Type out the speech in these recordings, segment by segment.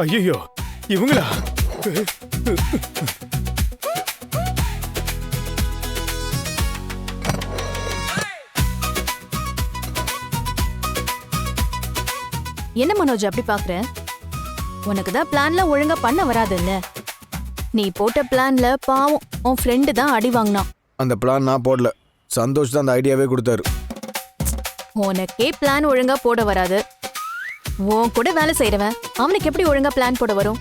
ஐயோ இவங்களா? என்ன மனோஜ் அப்படி பாக்குற? உனக்கு தான் பிளான்ல ஒழுங்கா பண்ண வராதுல்ல. நீ போட்ட பிளான்ல பாவம் உன் ஃப்ரெண்டு தான் அடி வாங்கினான். அந்த பிளான் நான் போடல, சந்தோஷ் தான் அந்த ஐடியாவே கொடுத்தாரு. உனக்கே பிளான் ஒழுங்கா போட வராது, உன் கூட வேலை செய்யறவன் அவனுக்கு எப்படி ஒழுங்கா பிளான் போட வரும்?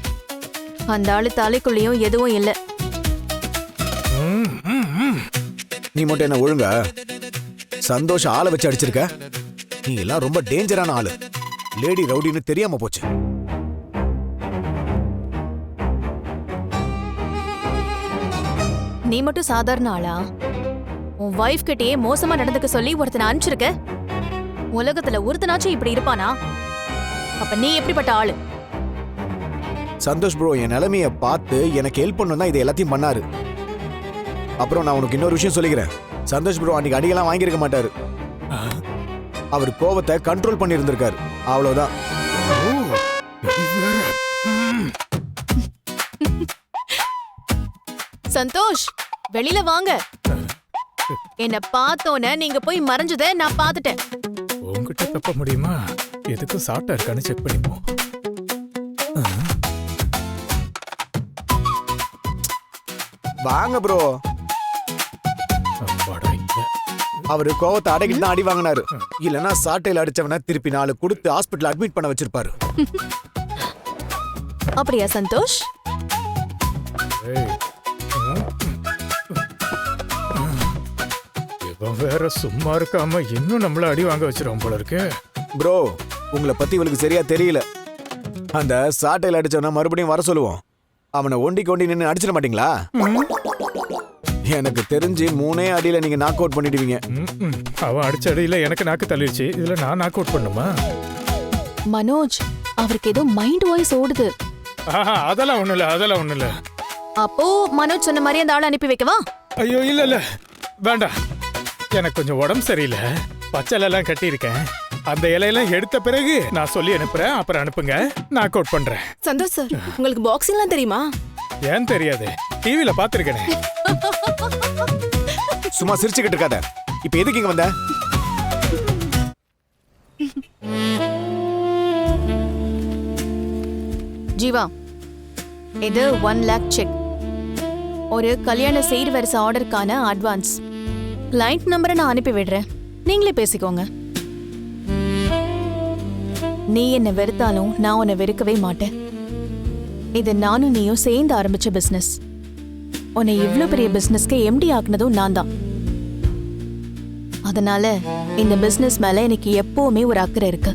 அந்த ஆளு தலைக்குள்ளேயும் எதுவும் இல்ல. நீ மட்டும் என்ன ஒழுங்கா? சந்தோஷ் ஆளை வச்சு அடிச்சிருக்க. நீ எல்லாம் ரொம்ப டேஞ்சரான ஆளு. லேடி ரவுடின்னு தெரியாம போச்சு. நீ மட்டும் சாதாரண ஆளா? உன் வைஃப் கிட்டயே மோசமா நடந்துக்க சொல்லி ஒருத்தனை அனுப்பிச்சிருக்க. உலகத்துல ஒருத்தனாச்சும் இப்படி இருப்பானா? அப்ப நீ எப்படிப்பட்ட ஆளு? சந்தோஷ் ப்ரோ என் நிலைமைய பார்த்து எனக்கு ஹெல்ப் பண்ணணும் தான் இதை எல்லாத்தையும் பண்ணாரு. அப்புறம் நான் உனக்கு இன்னொரு விஷயம் சொல்லிக்கிறேன். சந்தோஷ் ப்ரோ அன்னைக்கு அடியெல்லாம் வாங்கியிருக்க மாட்டாரு. அவர் கோவத்தை கண்ட்ரோல் பண்ணி இருந்திருக்காரு, அவ்வளவுதான். சந்தோஷ் வெளியில வாங்க. என்ன பார்த்தோன்னே நீங்க போய் மறைஞ்சத நான் பார்த்துட்டேன். உங்ககிட்ட தப்ப முடியுமா? எதுக்கும் சாப்பிட்டா இருக்கான்னு செக் பண்ணிப்போம். வாங்க ப்ரோ. அவரு கோவத்தை அடக்கிட்டு தான் அடி வாங்கினாரு. இல்லன்னா சாட்டையில அடிச்சவன திருப்பி 4 கொடுத்து ஹாஸ்பிட்டல் அட்மிட் பண்ண வச்சிருப்பாரு. அப்படியா சந்தோஷ்? இவன் வேற சும்மா இருக்காம இன்னும் நம்மள அடி வாங்க வச்சிருவோம் போல இருக்கு. ப்ரோ உங்களை பத்தி இவளுக்கு சரியா தெரியல. அந்த சாட்டையில அடிச்சவன மறுபடியும் வர சொல்லுவோம். அவனை ஒண்டி நின்று அடிச்சிட மாட்டீங்களா? எனக்கு தெரிஞ்சு 3 அடியில நீங்க நாக் அவுட் பண்ணிடுவீங்க. அவன் அடிச்ச அடியில எனக்கு நாக்கு தள்ளிடுச்சு, இதுல நான் நாக் அவுட் பண்ணுமா? மனோஜ் அவருக்கு ஏதோ மைண்ட் வாய்ஸ் ஓடுது. அதெல்லாம் ஒண்ணு இல்ல. அப்போ மனோஜ் சொன்ன மாதிரி அந்த ஆளை அனுப்பி வைக்கவா? ஐயோ இல்ல வேண்டாம். எனக்கு கொஞ்சம் உடம்பு சரியில்லை, பச்சை எல்லாம் கட்டி இருக்கேன். அந்த இலையெல்லாம் எடுத்த பிறகு நான் சொல்லி அனுப்புறேன், அப்புறம் அனுப்புங்க, நாக் அவுட் பண்றேன். சந்தோஷ் சார், உங்களுக்கு பாக்ஸிங்லாம் தெரியுமா? ஏன் தெரியாது, டிவில பாத்துருக்கேனே. சும்மா சிரிச்சுக்கிட்டு இருக்காத. இப்ப எதுக்கு இங்க வந்த? ஜீவா, இது 1 lakh செக். ஒரு கல்யாண சீர்வரிசை ஆர்டருக்கான அட்வான்ஸ். கிளைண்ட் நம்பரை நான் அனுப்பி விடுறேன், நீங்களே பேசிக்கோங்க. நீ என்ன வெறுத்தாலும் நான் உன்னை வெறுக்கவே மாட்டேன். இது நானும் நீயும் சேர்ந்து ஆரம்பிச்ச பிசினஸ். உன்னை இவ்ளோ பெரிய பிசினஸ்க்கு எம்டி ஆக்குனதும் நான் தான். அதனால இந்த பிசினஸ் மேல எனக்கு எப்பவுமே ஒரு அக்கறை இருக்கு.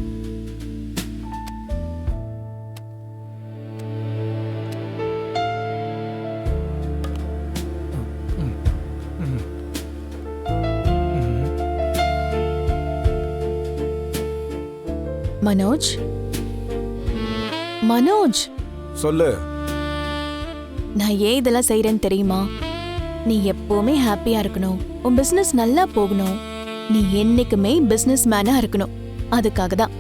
மனோஜ் சொல்லு. நான் ஏன் இதெல்லாம் செய்யறேன்னு தெரியுமா? நீ எப்பவுமே ஹாப்பியா இருக்கணும், உன் பிசினஸ் நல்லா போகணும், நீ என்னைக்குமே பிசினஸ் மேனா இருக்கணும். அதுக்காக தான்.